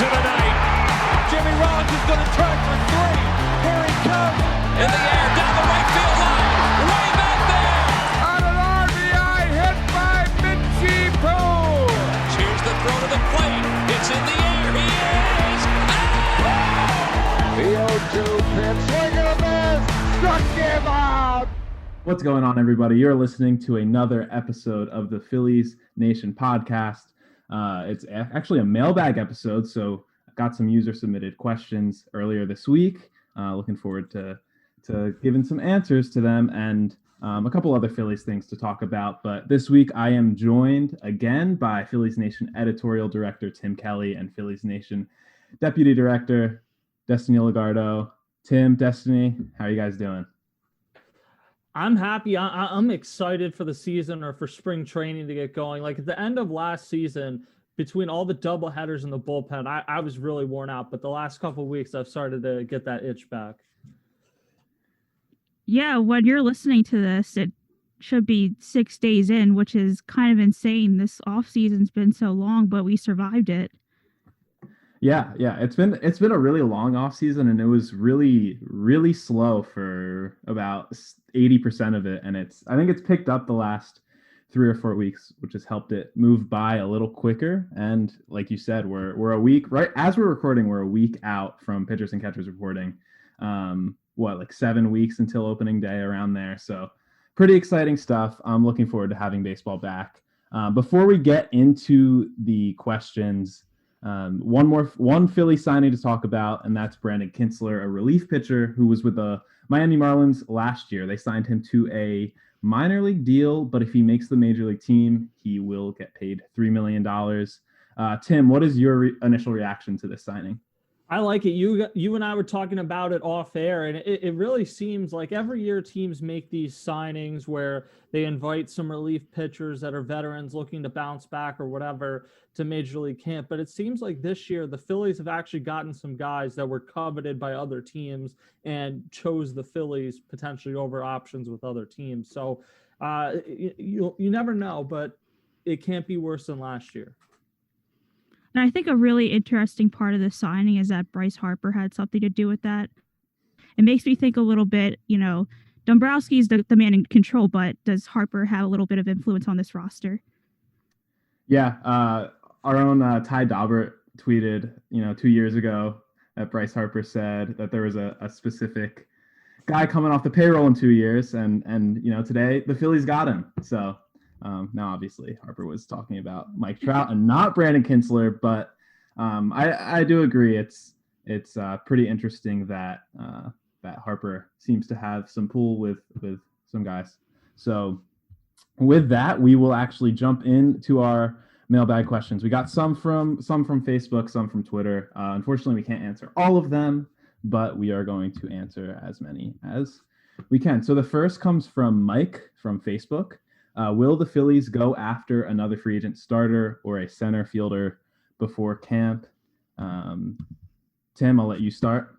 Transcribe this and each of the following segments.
of the night. Jimmy Rollins is going to try for three. Here he comes. In the air, down the right field line. Way back there. On an RBI hit by Mitchie Poole. Here's the throw to the plate. It's in the air. He is. The 0-2 pitch. Swing and a miss. Struck him out. What's going on, everybody? You're listening to another episode of the Phillies Nation Podcast. It's actually a mailbag episode, so I got some user-submitted questions earlier this week. Looking forward to giving some answers to them and a couple other Phillies things to talk about. But this week, I am joined again by Phillies Nation Editorial Director Tim Kelly and Phillies Nation Deputy Director Destiny Lugardo. Tim, Destiny, how are you guys doing? I'm happy. I'm excited for the season or for spring training to get going. Like at the end of last season, between all the double headers and the bullpen, I was really worn out. But the last couple of weeks, I've started to get that itch back. Yeah, when you're listening to this, it should be 6 days in, which is kind of insane. This off season's been so long, but we survived it. Yeah. It's been a really long off season, and it was really, really slow for about 80% of it. And I think it's picked up the last 3 or 4 weeks, which has helped it move by a little quicker. And like you said, we're a week, right as we're recording, we're a week out from pitchers and catchers reporting. 7 weeks until opening day, around there. So pretty exciting stuff. I'm looking forward to having baseball back. Before we get into the questions, one Philly signing to talk about, and that's Brandon Kintzler, a relief pitcher who was with the Miami Marlins last year. They signed him to a minor league deal, but if he makes the major league team, he will get paid $3 million. Tim, what is your initial reaction to this signing? I like it. You and I were talking about it off air, and it really seems like every year teams make these signings where they invite some relief pitchers that are veterans looking to bounce back or whatever to Major League camp. But it seems like this year the Phillies have actually gotten some guys that were coveted by other teams and chose the Phillies potentially over options with other teams. So you never know, but it can't be worse than last year. And I think a really interesting part of the signing is that Bryce Harper had something to do with that. It makes me think a little bit, Dombrowski's the man in control, but does Harper have a little bit of influence on this roster? Yeah, our own Ty Daubert tweeted, 2 years ago that Bryce Harper said that there was a specific guy coming off the payroll in 2 years, and today the Phillies got him. So now, obviously, Harper was talking about Mike Trout and not Brandon Kintzler, but I do agree. It's pretty interesting that Harper seems to have some pull with some guys. So with that, we will actually jump into our mailbag questions. We got some from Facebook, some from Twitter. Unfortunately, we can't answer all of them, but we are going to answer as many as we can. So the first comes from Mike from Facebook. Will the Phillies go after another free agent starter or a center fielder before camp? Tim, I'll let you start.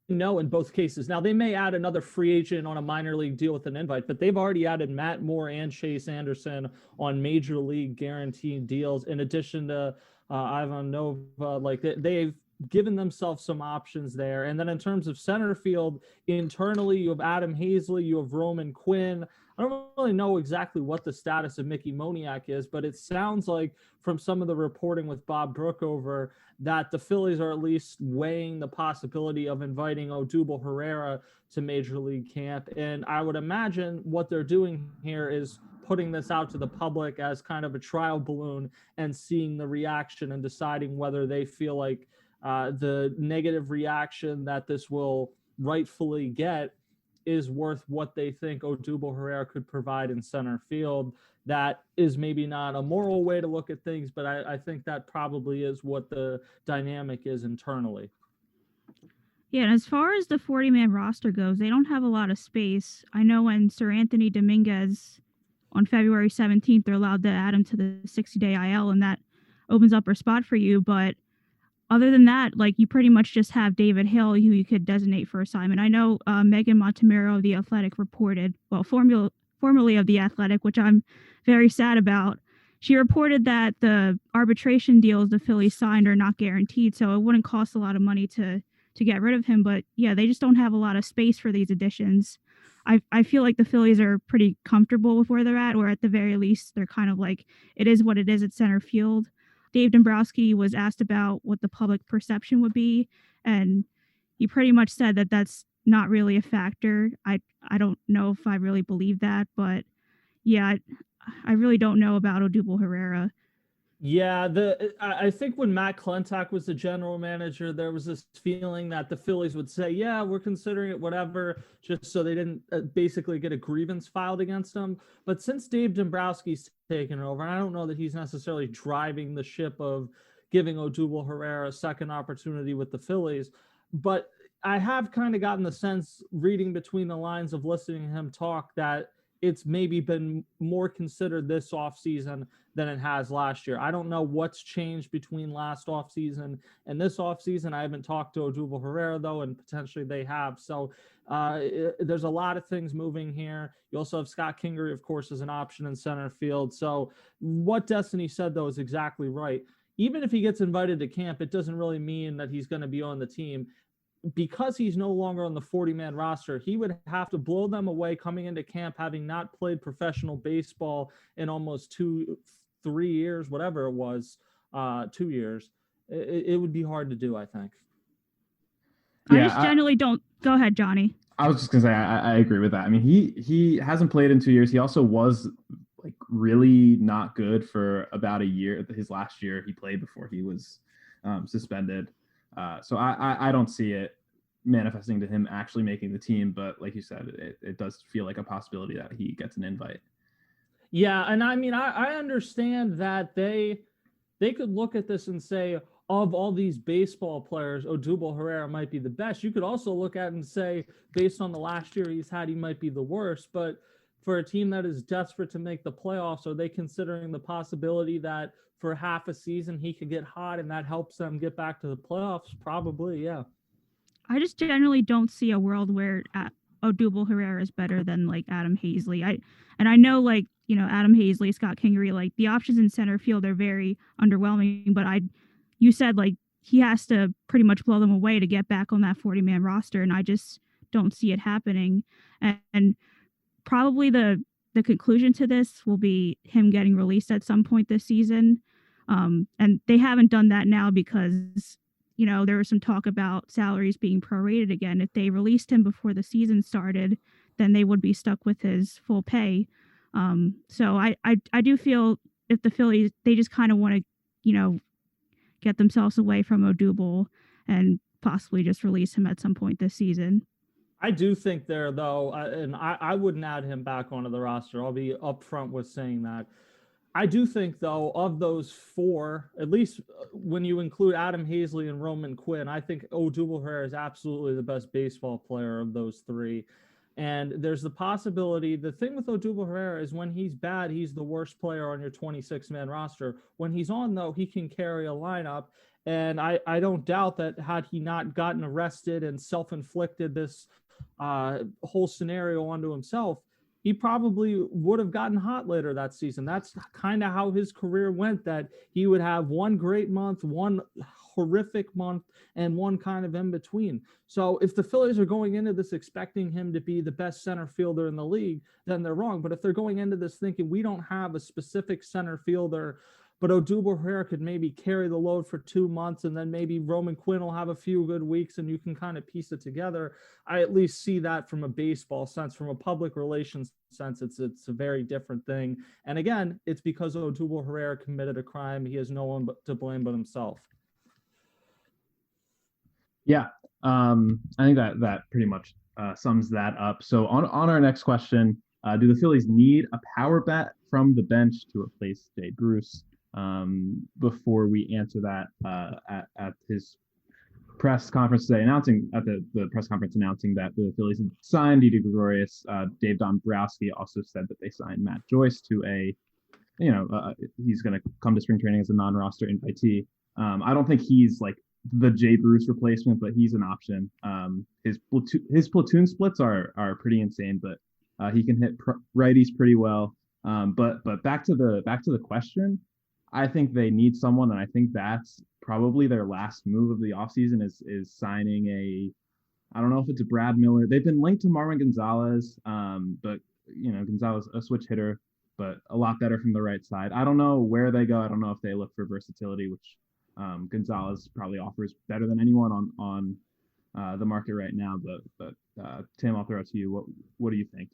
No, in both cases. Now, they may add another free agent on a minor league deal with an invite, but they've already added Matt Moore and Chase Anderson on major league guaranteed deals, in addition to Ivan Nova. They've given themselves some options there. And then in terms of center field, internally, you have Adam Hazley, you have Roman Quinn. I don't really know exactly what the status of Mickey Moniak is, but it sounds like from some of the reporting with Bob Brookover that the Phillies are at least weighing the possibility of inviting Odubel Herrera to Major League camp. And I would imagine what they're doing here is putting this out to the public as kind of a trial balloon and seeing the reaction and deciding whether they feel like the negative reaction that this will rightfully get is worth what they think Odubel Herrera could provide in center field. That is maybe not a moral way to look at things, but I think that probably is what the dynamic is internally. Yeah, and as far as the 40-man roster goes, they don't have a lot of space. I know when Sir Anthony Dominguez on February 17th, they're allowed to add him to the 60-day IL, and that opens up a spot for you, but other than that, you pretty much just have David Hill, who you could designate for assignment. I know Megan Montemero of The Athletic reported, formerly of The Athletic, which I'm very sad about. she reported that the arbitration deals the Phillies signed are not guaranteed, so it wouldn't cost a lot of money to get rid of him. But yeah, they just don't have a lot of space for these additions. I feel like the Phillies are pretty comfortable with where they're at, or at the very least, they're kind of like, it is what it is at center field. Dave Dombrowski was asked about what the public perception would be, and he pretty much said that that's not really a factor. I don't know if I really believe that, but yeah, I really don't know about Odubel Herrera. Yeah, I think when Matt Klentak was the general manager, there was this feeling that the Phillies would say, yeah, we're considering it, whatever, just so they didn't basically get a grievance filed against them. But since Dave Dombrowski's taken over, and I don't know that he's necessarily driving the ship of giving Odubel Herrera a second opportunity with the Phillies, but I have kind of gotten the sense, reading between the lines of listening to him talk, that it's maybe been more considered this offseason than it has last year. I don't know what's changed between last offseason and this offseason. I haven't talked to Odubel Herrera, though, and potentially they have. So there's a lot of things moving here. You also have Scott Kingery, of course, as an option in center field. So what Destiny said, though, is exactly right. Even if he gets invited to camp, it doesn't really mean that he's going to be on the team. Because he's no longer on the 40-man roster, he would have to blow them away coming into camp, having not played professional baseball in almost 2-3 years, whatever it was, 2 years. It would be hard to do, I think. Yeah, I just generally don't. Go ahead, Johnny. I was just gonna say I agree with that. I mean, he hasn't played in 2 years. He also was like really not good for about a year. His last year he played before he was suspended. So I don't see it manifesting to him actually making the team, but like you said, it does feel like a possibility that he gets an invite. Yeah, and I mean, I understand that they could look at this and say, of all these baseball players, Odubel Herrera might be the best. You could also look at it and say, based on the last year he's had, he might be the worst. But for a team that is desperate to make the playoffs, are they considering the possibility that for half a season he could get hot and that helps them get back to the playoffs? Probably, yeah. I just generally don't see a world where Odubel Herrera is better than like Adam Hazley. I know, like, you know, Adam Hazley, Scott Kingery, like the options in center field are very underwhelming, but you said like he has to pretty much blow them away to get back on that 40-man roster, and I just don't see it happening. And probably the conclusion to this will be him getting released at some point this season. And they haven't done that now because, you know, there was some talk about salaries being prorated again. If they released him before the season started, then they would be stuck with his full pay. So I do feel if the Phillies, they just kind of want to, you know, get themselves away from Odubel and possibly just release him at some point this season. I do think there, though, and I wouldn't add him back onto the roster. I'll be upfront with saying that. I do think, though, of those four, at least when you include Adam Hazley and Roman Quinn, I think Odubel Herrera is absolutely the best baseball player of those three. And there's the possibility, the thing with Odubel Herrera is when he's bad, he's the worst player on your 26-man roster. When he's on, though, he can carry a lineup. And I don't doubt that had he not gotten arrested and self-inflicted this whole scenario onto himself, he probably would have gotten hot later that season. That's kind of how his career went, that he would have one great month, one horrific month, and one kind of in between. So if the Phillies are going into this expecting him to be the best center fielder in the league, then they're wrong. But if they're going into this thinking we don't have a specific center fielder, but Odubel Herrera could maybe carry the load for 2 months, and then maybe Roman Quinn will have a few good weeks and you can kind of piece it together. I at least see that from a baseball sense. From a public relations sense, it's a very different thing. And again, it's because Odubel Herrera committed a crime. He has no one to blame but himself. Yeah, I think that pretty much sums that up. So on our next question, do the Phillies need a power bat from the bench to replace Jay Bruce? Before we answer that, at his press conference today, announcing that the Phillies had signed Didi Gregorius, Dave Dombrowski also said that they signed Matt Joyce to he's going to come to spring training as a non-roster invitee. I don't think he's like the Jay Bruce replacement, but he's an option. His platoon splits are pretty insane, but he can hit righties pretty well. But back to the question, I think they need someone, and I think that's probably their last move of the offseason is signing I don't know if it's a Brad Miller. They've been linked to Marwin Gonzalez, but Gonzalez a switch hitter, but a lot better from the right side. I don't know where they go. I don't know if they look for versatility, which Gonzalez probably offers better than anyone on the market right now. But Tim, I'll throw it to you. What do you think?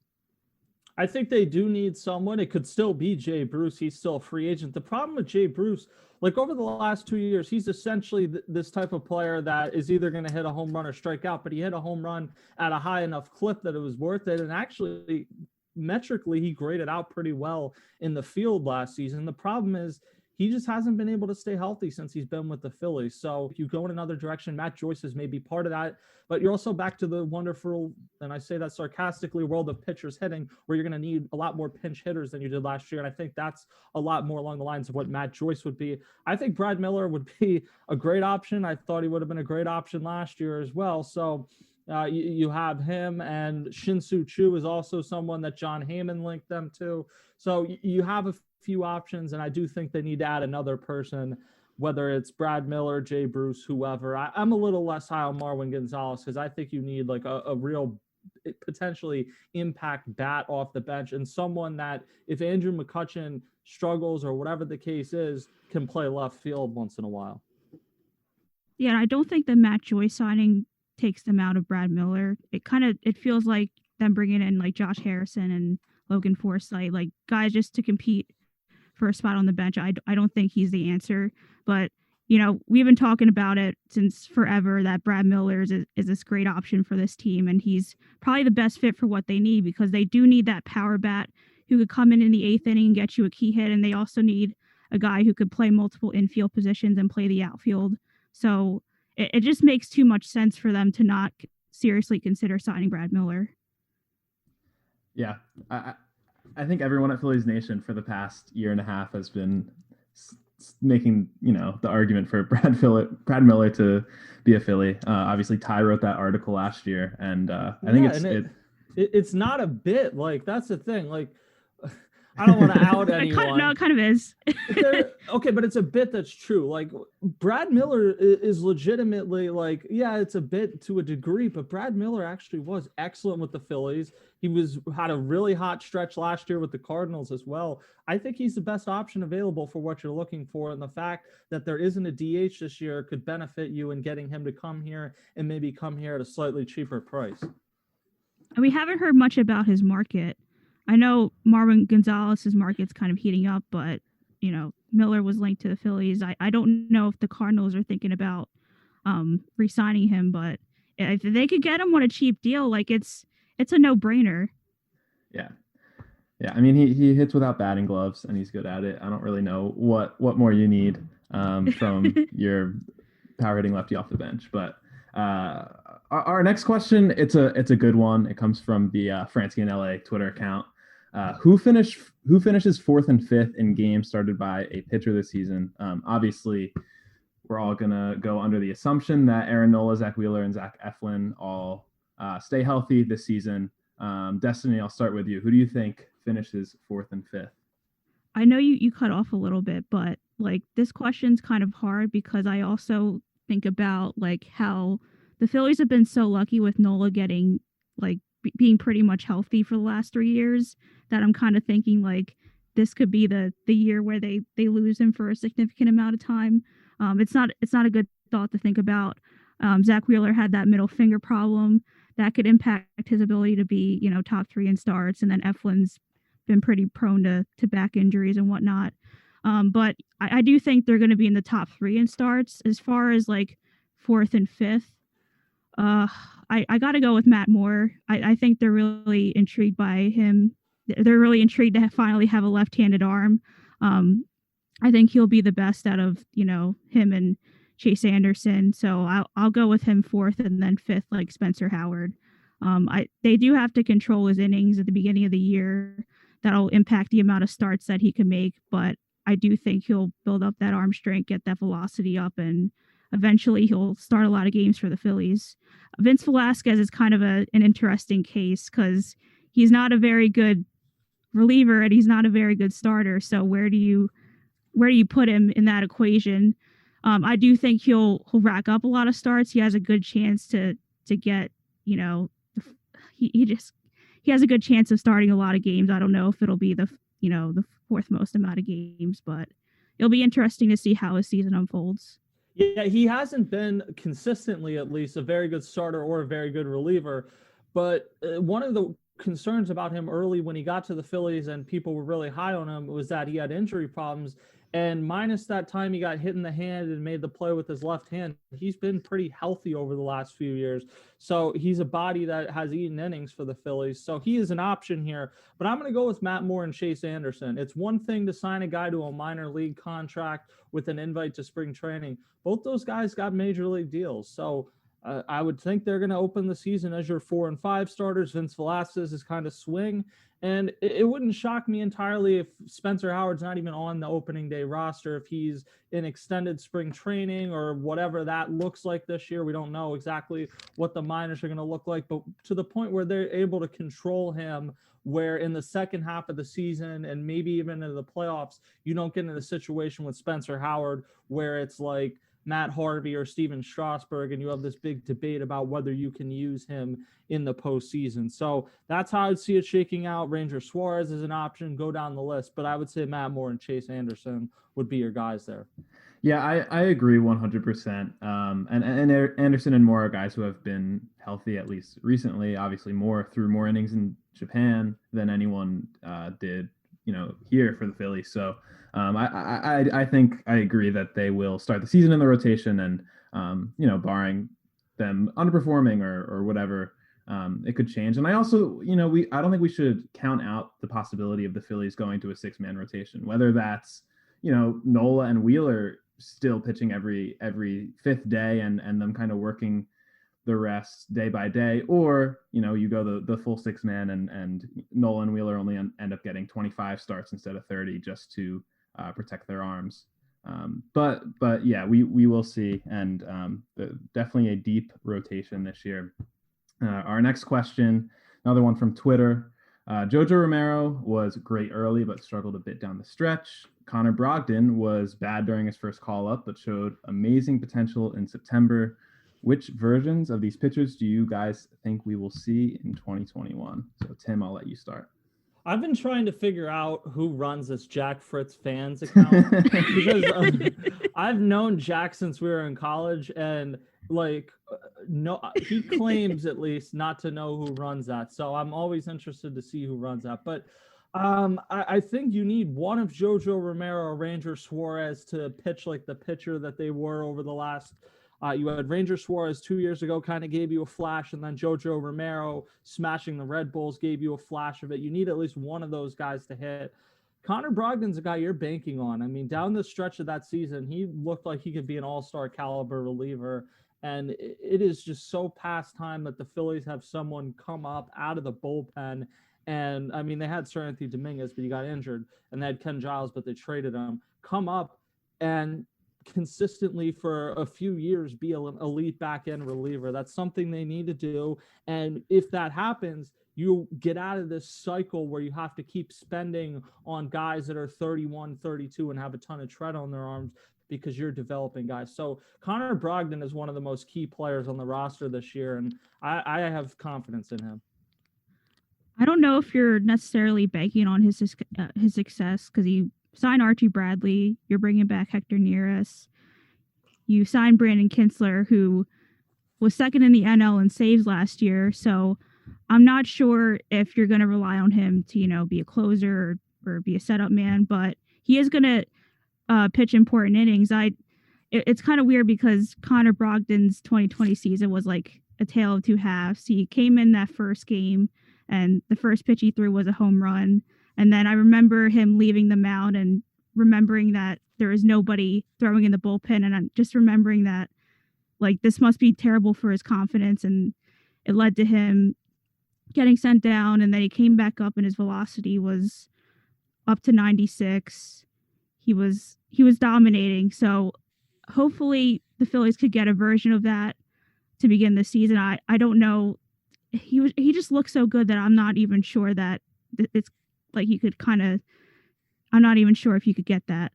I think they do need someone. It could still be Jay Bruce. He's still a free agent. The problem with Jay Bruce, like over the last 2 years, he's essentially this type of player that is either going to hit a home run or strike out, but he hit a home run at a high enough clip that it was worth it. And actually, metrically, he graded out pretty well in the field last season. The problem is he just hasn't been able to stay healthy since he's been with the Phillies. So if you go in another direction, Matt Joyce is maybe part of that, but you're also back to the wonderful, and I say that sarcastically, world of pitchers hitting, where you're going to need a lot more pinch hitters than you did last year. And I think that's a lot more along the lines of what Matt Joyce would be. I think Brad Miller would be a great option. I thought he would have been a great option last year as well. So you have him, and Shin-Soo Choo is also someone that John Heyman linked them to. So you have a few options, and I do think they need to add another person, whether it's Brad Miller, Jay Bruce, whoever. I'm a little less high on Marwin Gonzalez because I think you need like a real potentially impact bat off the bench, and someone that if Andrew McCutchen struggles or whatever the case is, can play left field once in a while. Yeah, I don't think the Matt Joyce signing takes them out of Brad Miller. It feels like them bringing in like Josh Harrison and Logan Forsythe, like guys just to compete for a spot on the bench. I don't think he's the answer, but we've been talking about it since forever that Brad Miller is this great option for this team, and he's probably the best fit for what they need because they do need that power bat who could come in the 8th inning and get you a key hit, and they also need a guy who could play multiple infield positions and play the outfield. So it just makes too much sense for them to not seriously consider signing Brad Miller. Yeah, I think everyone at Phillies Nation for the past year and a half has been making, the argument for Brad Miller to be a Philly. Obviously, Ty wrote that article last year, and I think it's not a bit. Like, that's the thing. Like, I don't want to out anyone. No, it kind of is. Okay, but it's a bit that's true. Like, Brad Miller is legitimately like, yeah, it's a bit to a degree, but Brad Miller actually was excellent with the Phillies. He had a really hot stretch last year with the Cardinals as well. I think he's the best option available for what you're looking for, and the fact that there isn't a DH this year could benefit you in getting him to come here and maybe come here at a slightly cheaper price. We haven't heard much about his market. I know Marwin Gonzalez's market's kind of heating up, but, Miller was linked to the Phillies. I don't know if the Cardinals are thinking about re-signing him, but if they could get him on a cheap deal, like it's a no-brainer. Yeah. I mean, he hits without batting gloves, and he's good at it. I don't really know what more you need from your power hitting lefty off the bench. But our next question, it's a good one. It comes from the Fransky in LA Twitter account. Who finishes 4th and 5th in games started by a pitcher this season? Obviously, we're all gonna go under the assumption that Aaron Nola, Zach Wheeler, and Zach Eflin all stay healthy this season. Destiny, I'll start with you. Who do you think finishes 4th and 5th? I know you cut off a little bit, but like this question's kind of hard because I also think about like how the Phillies have been so lucky with Nola getting like being pretty much healthy for the last 3 years that I'm kind of thinking like this could be the year where they lose him for a significant amount of time. It's not a good thought to think about. Zach Wheeler had that middle finger problem that could impact his ability to be, top 3 in starts. And then Eflin's been pretty prone to back injuries and whatnot. But I do think they're going to be in the top 3 in starts. As far as like 4th and 5th, I got to go with Matt Moore. I think they're really intrigued by him. They're really intrigued to finally have a left-handed arm. I think he'll be the best out of, him and Chase Anderson. So I'll go with him 4th and then 5th, like Spencer Howard. They do have to control his innings at the beginning of the year. That'll impact the amount of starts that he can make. But I do think he'll build up that arm strength, get that velocity up, and eventually he'll start a lot of games for the Phillies. Vince Velasquez is kind of an interesting case because he's not a very good reliever and he's not a very good starter. So where do you put him in that equation? I do think he'll rack up a lot of starts. He has a good chance to get, he has a good chance of starting a lot of games. I don't know if it'll be the fourth most amount of games, but it'll be interesting to see how his season unfolds. Yeah, he hasn't been consistently, at least, a very good starter or a very good reliever. But one of the concerns about him early when he got to the Phillies and people were really high on him was that he had injury problems. And minus that time he got hit in the hand and made the play with his left hand, he's been pretty healthy over the last few years. So he's a body that has eaten innings for the Phillies. So he is an option here. But I'm going to go with Matt Moore and Chase Anderson. It's one thing to sign a guy to a minor league contract with an invite to spring training. Both those guys got major league deals. So I would think they're going to open the season as your 4 and 5 starters. Vince Velasquez is kind of swing. And it wouldn't shock me entirely if Spencer Howard's not even on the opening day roster, if he's in extended spring training or whatever that looks like this year. We don't know exactly what the minors are going to look like, but to the point where they're able to control him, where in the second half of the season and maybe even into the playoffs, you don't get into a situation with Spencer Howard where it's like Matt Harvey or Steven Strasburg, and you have this big debate about whether you can use him in the postseason. So that's how I'd see it shaking out. Ranger Suarez is an option, go down the list, but I would say Matt Moore and Chase Anderson would be your guys there. Yeah, I agree 100%. And Anderson and Moore are guys who have been healthy, at least recently. Obviously, Moore threw more innings in Japan than anyone did, here for the Phillies. So I think I agree that they will start the season in the rotation, and barring them underperforming or whatever, it could change. And I also, I don't think we should count out the possibility of the Phillies going to a 6-man rotation, whether that's, Nola and Wheeler still pitching every fifth day and them kind of working the rest day by day, or, you go the full 6-man and Nola and Wheeler only end up getting 25 starts instead of 30 just to protect their arms. But yeah, we will see. And definitely a deep rotation this year. Our next question, another one from Twitter. Jojo Romero was great early, but struggled a bit down the stretch. Connor Brogdon was bad during his first call-up, but showed amazing potential in September. Which versions of these pitchers do you guys think we will see in 2021? So, Tim, I'll let you start. I've been trying to figure out who runs this Jack Fritz fans account because I've known Jack since we were in college, and no, he claims at least not to know who runs that. So I'm always interested to see who runs that. But I think you need one of Jojo Romero or Ranger Suarez to pitch like the pitcher that they were over the last. You had Ranger Suarez 2 years ago, kind of gave you a flash, and then Jojo Romero smashing the Red Bulls gave you a flash of it. You need at least one of those guys to hit. Connor Brogdon's a guy you're banking on. I mean, down the stretch of that season, he looked like he could be an all-star caliber reliever, and it is just so past time that the Phillies have someone come up out of the bullpen. And, I mean, they had Sir Anthony Dominguez, but he got injured, and they had Ken Giles, but they traded him. Come up and consistently for a few years be an elite back-end reliever. That's something they need to do. And if that happens, you get out of this cycle where you have to keep spending on guys that are 31, 32 and have a ton of tread on their arms because you're developing guys. So Connor Brogdon is one of the most key players on the roster this year, and I have confidence in him. I don't know if you're necessarily banking on his success because he signed Archie Bradley. You're bringing back Hector Neris. You signed Brandon Kintzler, who was second in the NL in saves last year. So I'm not sure if you're going to rely on him to, be a closer or be a setup man, but he is going to pitch important innings. It's kind of weird because Connor Brogdon's 2020 season was like a tale of two halves. He came in that first game, and the first pitch he threw was a home run. And then I remember him leaving the mound and remembering that there is nobody throwing in the bullpen. And I'm just remembering that, this must be terrible for his confidence. And it led to him getting sent down. And then he came back up and his velocity was up to 96. He was dominating. So hopefully the Phillies could get a version of that to begin the season. I don't know. He just looks so good that I'm not even sure that like you could kind of, I'm not even sure if you could get that.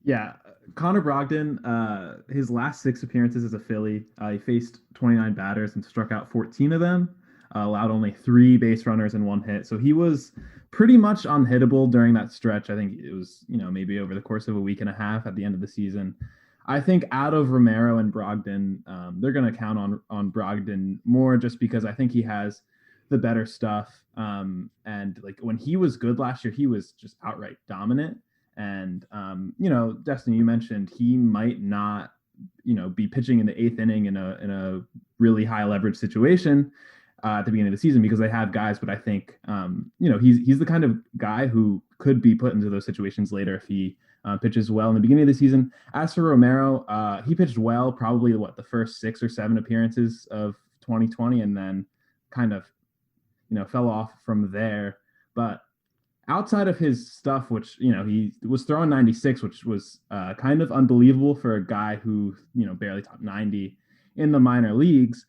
Yeah, Connor Brogdon, his last 6 appearances as a Philly, he faced 29 batters and struck out 14 of them, allowed only 3 base runners and 1 hit. So he was pretty much unhittable during that stretch. I think it was, maybe over the course of a week and a half at the end of the season. I think out of Romero and Brogdon, they're going to count on Brogdon more just because I think he has the better stuff. And like when he was good last year, he was just outright dominant. And, Destiny, you mentioned he might not, be pitching in the 8th inning in a really high leverage situation at the beginning of the season because they have guys. But I think, he's the kind of guy who could be put into those situations later if he pitches well in the beginning of the season. As for Romero, he pitched well, probably the first 6 or 7 appearances of 2020, and then kind of, fell off from there. But outside of his stuff, which, he was throwing 96, which was kind of unbelievable for a guy who, barely topped 90 in the minor leagues,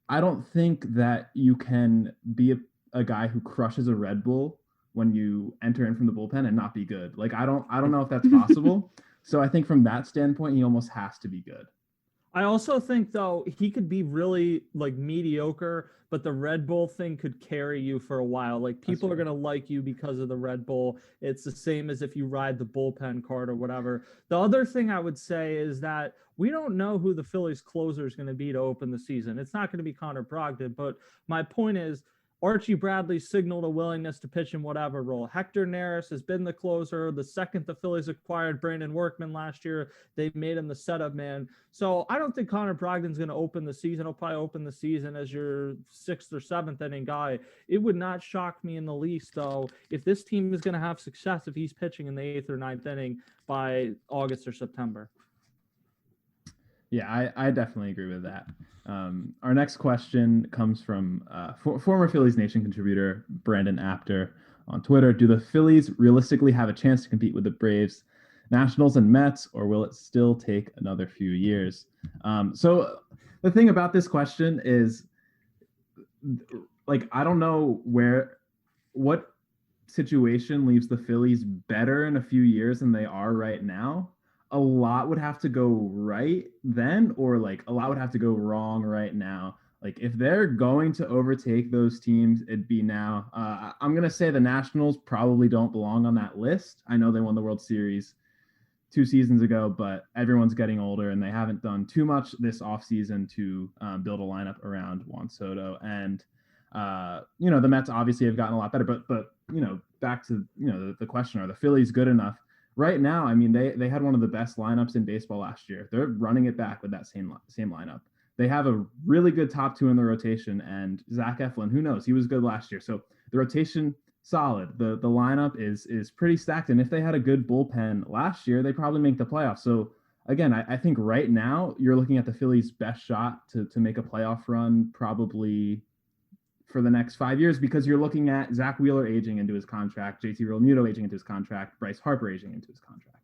I don't think that you can be a guy who crushes a Red Bull when you enter in from the bullpen and not be good. Like, I don't know if that's possible. So I think from that standpoint, he almost has to be good. I also think, though, he could be really mediocre, but the Red Bull thing could carry you for a while. Like, people are going to like you because of the Red Bull. It's the same as if you ride the bullpen card or whatever. The other thing I would say is that we don't know who the Phillies closer is going to be to open the season. It's not going to be Connor Brogdon, but my point is, Archie Bradley signaled a willingness to pitch in whatever role. Hector Neris has been the closer. The second the Phillies acquired Brandon Workman last year, they made him the setup man. So I don't think Connor Brogdon's going to open the season. He'll probably open the season as your 6th or 7th inning guy. It would not shock me in the least, though, if this team is going to have success if he's pitching in the 8th or 9th inning by August or September. Yeah, I definitely agree with that. Our next question comes from former Phillies Nation contributor Brandon Apter on Twitter. Do the Phillies realistically have a chance to compete with the Braves, Nationals, and Mets, or will it still take another few years? So the thing about this question is, I don't know what situation leaves the Phillies better in a few years than they are right now. A lot would have to go right then, or a lot would have to go wrong right now. If they're going to overtake those teams, it'd be now. I'm going to say the Nationals probably don't belong on that list. I know they won the World Series 2 seasons ago, but everyone's getting older and they haven't done too much this offseason to build a lineup around Juan Soto. And, the Mets obviously have gotten a lot better, but back to, the question, are the Phillies good enough? Right now, I mean, they had one of the best lineups in baseball last year. They're running it back with that same lineup. They have a really good top 2 in the rotation, and Zach Eflin, who knows? He was good last year. So the rotation, solid. The lineup is pretty stacked, and if they had a good bullpen last year, they probably make the playoffs. So again, I think right now you're looking at the Phillies' best shot to make a playoff run probably for the next 5 years, because you're looking at Zach Wheeler aging into his contract, JT Realmuto aging into his contract, Bryce Harper aging into his contract.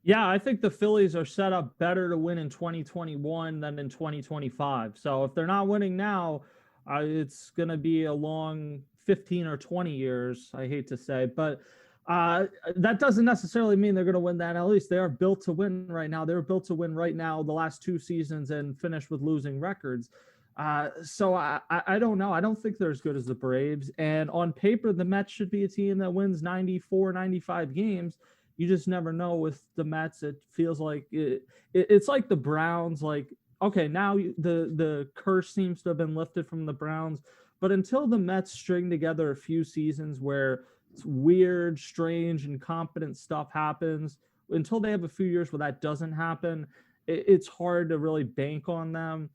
Yeah, I think the Phillies are set up better to win in 2021 than in 2025. So if they're not winning now, it's going to be a long 15 or 20 years, I hate to say. But that doesn't necessarily mean they're going to win that. At least they are built to win right now. They're built to win right now the last 2 seasons and finish with losing records. So I don't know. I don't think they're as good as the Braves. And on paper, the Mets should be a team that wins 94, 95 games. You just never know with the Mets. It feels like it's like the Browns. Okay, now the curse seems to have been lifted from the Browns. But until the Mets string together a few seasons where it's weird, strange, incompetent stuff happens, until they have a few years where that doesn't happen, it's hard to really bank on them.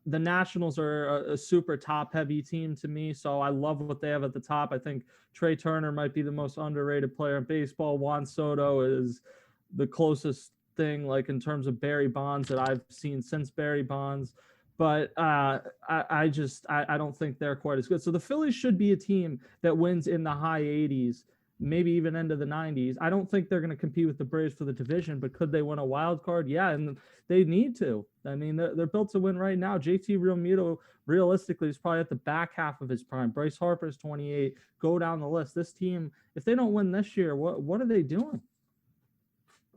The Nationals are a super top-heavy team to me, so I love what they have at the top. I think Trey Turner might be the most underrated player in baseball. Juan Soto is the closest thing, in terms of Barry Bonds, that I've seen since Barry Bonds. But I don't think they're quite as good. So the Phillies should be a team that wins in the high 80s maybe even into the 90s. I don't think they're going to compete with the Braves for the division, but could they win a wild card? Yeah, and they need to. I mean, they're built to win right now. JT Realmuto, realistically, is probably at the back half of his prime. Bryce Harper's 28. Go down the list. This team, if they don't win this year, what are they doing?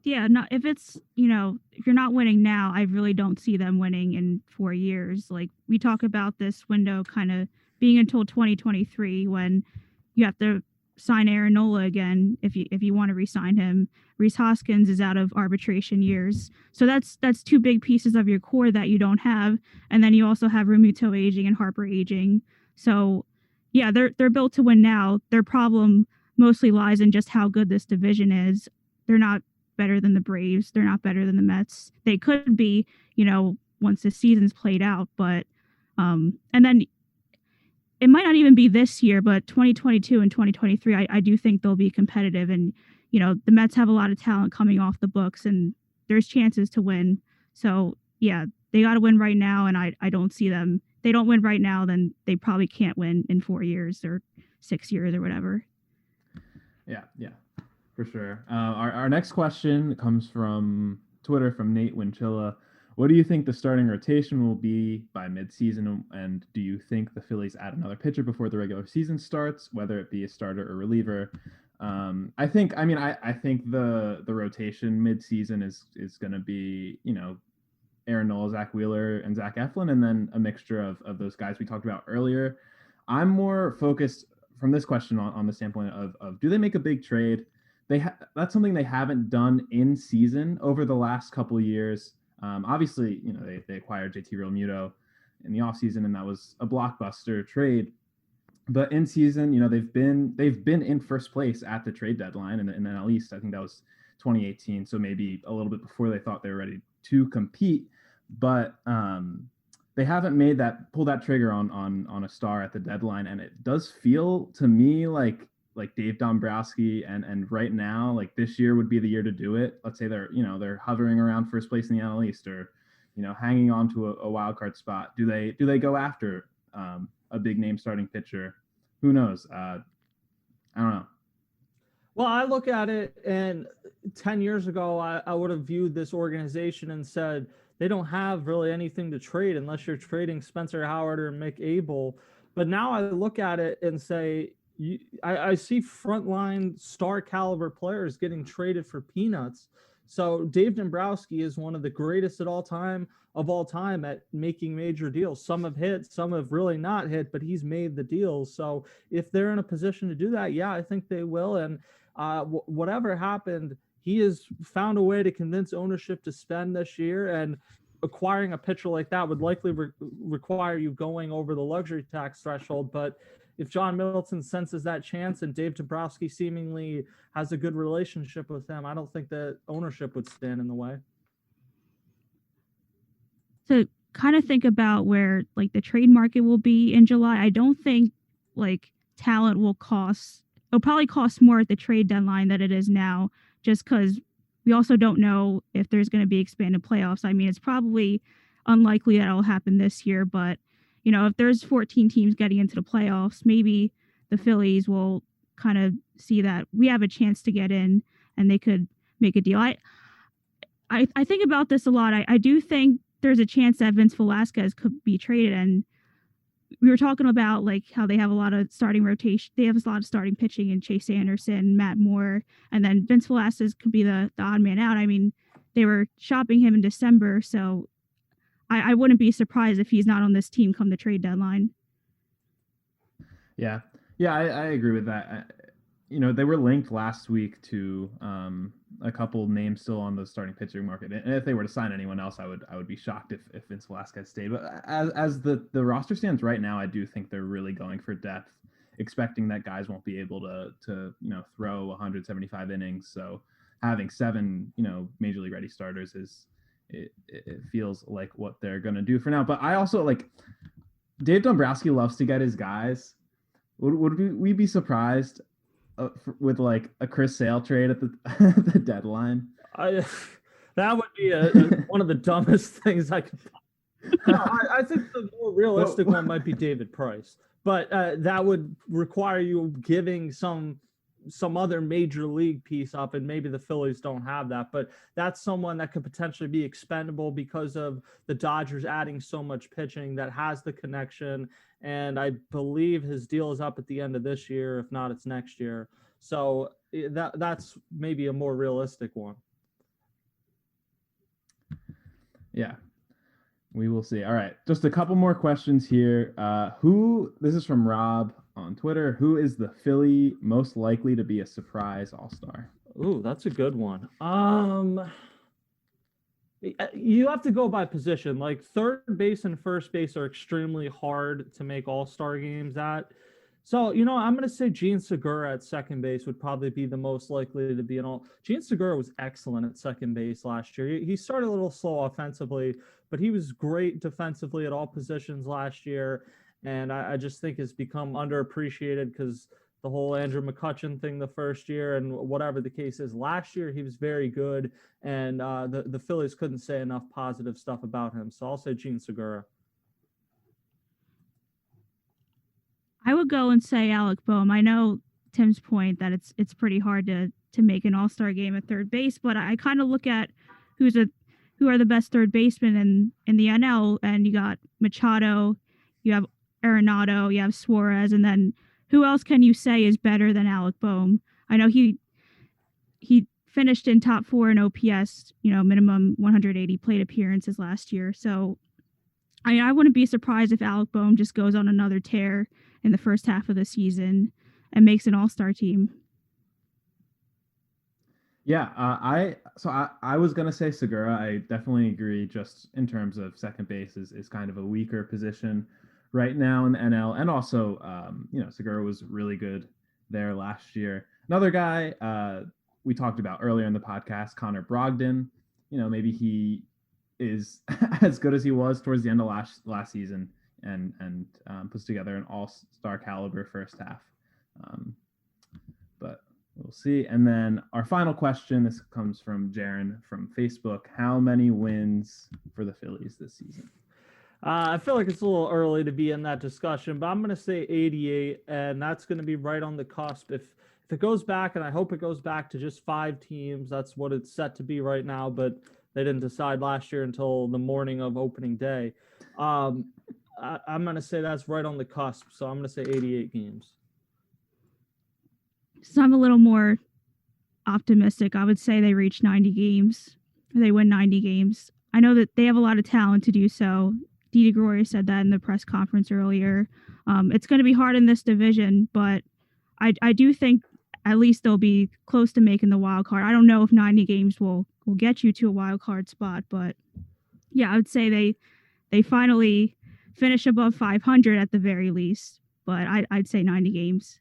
Yeah, if it's, if you're not winning now, I really don't see them winning in 4 years. Like, we talk about this window kind of being until 2023 when you have to sign Aaron Nola again if you want to re-sign him. Rhys Hoskins is out of arbitration years. So that's two big pieces of your core that you don't have. And then you also have Realmuto aging and Harper aging. So yeah, they're built to win now. Their problem mostly lies in just how good this division is. They're not better than the Braves. They're not better than the Mets. They could be, once the season's played out, but and then it might not even be this year, but 2022 and 2023, I do think they'll be competitive. And, the Mets have a lot of talent coming off the books and there's chances to win. So yeah, they got to win right now. And I don't see them. If they don't win right now, then they probably can't win in 4 years or 6 years or whatever. Yeah. For sure. Our next question comes from Twitter from Nate Winchilla. What do you think the starting rotation will be by midseason? And do you think the Phillies add another pitcher before the regular season starts, whether it be a starter or reliever? I think the rotation midseason is going to be, Aaron Nola, Zach Wheeler, and Zach Eflin, and then a mixture of those guys we talked about earlier. I'm more focused from this question on the standpoint of do they make a big trade? That's something they haven't done in season over the last couple of years. Obviously, they acquired JT Realmuto in the offseason, and that was a blockbuster trade. But in season, they've been in first place at the trade deadline, and then at least I think that was 2018, so maybe a little bit before they thought they were ready to compete. But they haven't pulled that trigger on a star at the deadline, and it does feel to me like Dave Dombrowski and right now, like this year would be the year to do it. Let's say they're hovering around first place in the NL East or, hanging on to a wild card spot. Do they go after a big name starting pitcher? Who knows? I don't know. Well, I look at it, and 10 years ago, I would have viewed this organization and said they don't have really anything to trade unless you're trading Spencer Howard or Mick Abel. But now I look at it and say, I see frontline star caliber players getting traded for peanuts. So Dave Dombrowski is one of the greatest of all time at making major deals. Some have hit, some have really not hit, but he's made the deals. So if they're in a position to do that, yeah, I think they will. And whatever happened, he has found a way to convince ownership to spend this year, and acquiring a pitcher like that would likely require you going over the luxury tax threshold. But if John Middleton senses that chance and Dave Dombrowski seemingly has a good relationship with them, I don't think that ownership would stand in the way. To kind of think about where like the trade market will be in July, I don't think like talent it'll probably cost more at the trade deadline than it is now, just because we also don't know if there's going to be expanded playoffs. I mean, it's probably unlikely that it'll happen this year, but if there's 14 teams getting into the playoffs, maybe the Phillies will kind of see that we have a chance to get in and they could make a deal. I think about this a lot. I do think there's a chance that Vince Velasquez could be traded. And we were talking about like how they have a lot of starting rotation. They have a lot of starting pitching in Chase Anderson, Matt Moore, and then Vince Velasquez could be the odd man out. I mean, they were shopping him in December, so I wouldn't be surprised if he's not on this team come the trade deadline. Yeah, I agree with that. They were linked last week to a couple names still on the starting pitching market, and if they were to sign anyone else, I would be shocked if Vince Velasquez stayed. But as the roster stands right now, I do think they're really going for depth, expecting that guys won't be able to throw 175 innings. So having 7 major league ready starters it feels like what they're going to do for now. But I also like Dave Dombrowski loves to get his guys. Would we be surprised with like a Chris Sale trade at the deadline? That would be one of the dumbest things I could. I think the more realistic one might be David Price, but that would require you giving some some other major league piece up, and maybe the Phillies don't have that, but that's someone that could potentially be expendable because of the Dodgers adding so much pitching that has the connection. And I believe his deal is up at the end of this year. If not, it's next year. So that's maybe a more realistic one. Yeah, we will see. All right, just a couple more questions here. This is from Rob on Twitter. Who is the Philly most likely to be a surprise all-star? Ooh, that's a good one. You have to go by position. Like third base and first base are extremely hard to make all-star games at. So, I'm going to say Gene Segura at second base would probably be the most likely to be an all. Gene Segura was excellent at second base last year. He started a little slow offensively, but he was great defensively at all positions last year. And I just think has become underappreciated because the whole Andrew McCutchen thing the first year and whatever the case is. Last year, he was very good, and the Phillies couldn't say enough positive stuff about him. So I'll say Gene Segura. I would go and say Alec Boehm. I know Tim's point that it's pretty hard to make an all-star game at third base, but I kind of look at who are the best third basemen in the NL, and you got Machado, you have Arenado, you have Suarez, and then who else can you say is better than Alec Boehm? I know he finished in top 4 in OPS, minimum 180 plate appearances last year. So I wouldn't be surprised if Alec Boehm just goes on another tear in the first half of the season and makes an all-star team. Yeah, I was gonna say Segura. I definitely agree. Just in terms of second base is kind of a weaker position right now in the NL, and also Segura was really good there last year. Another guy we talked about earlier in the podcast, Connor Brogdon. Maybe he is as good as he was towards the end of last season, and puts together an all-star caliber first half. But we'll see. And then our final question, this comes from Jaron from Facebook. How many wins for the Phillies this season? I feel like it's a little early to be in that discussion, but I'm going to say 88, and that's going to be right on the cusp. If it goes back, and I hope it goes back to just 5 teams, that's what it's set to be right now, but they didn't decide last year until the morning of opening day. I'm going to say that's right on the cusp, so I'm going to say 88 games. So I'm a little more optimistic. I would say they reach 90 games. Or they win 90 games. I know that they have a lot of talent to do so. Didi Gregorius said that in the press conference earlier. It's going to be hard in this division, but I do think at least they'll be close to making the wild card. I don't know if 90 games will get you to a wild card spot, but yeah, I would say they finally finish above 500 at the very least, but I'd say 90 games.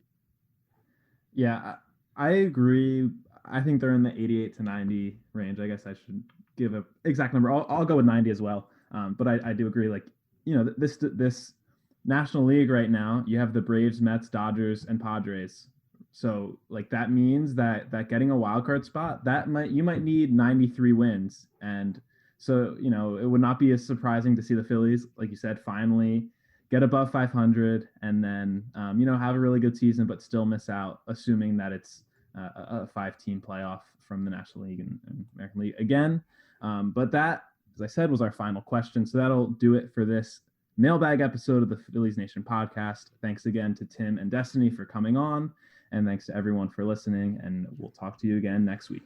Yeah, I agree. I think they're in the 88 to 90 range. I guess I should give an exact number. I'll go with 90 as well. But I do agree, this National League right now, you have the Braves, Mets, Dodgers, and Padres. So that means that getting a wild card spot, you might need 93 wins. And so, it would not be as surprising to see the Phillies, like you said, finally get above 500 and then, have a really good season, but still miss out, assuming that it's a 5-team playoff from the National League and American League again. But that, as I said, was our final question. So that'll do it for this mailbag episode of the Phillies Nation podcast. Thanks again to Tim and Destiny for coming on. And thanks to everyone for listening. And we'll talk to you again next week.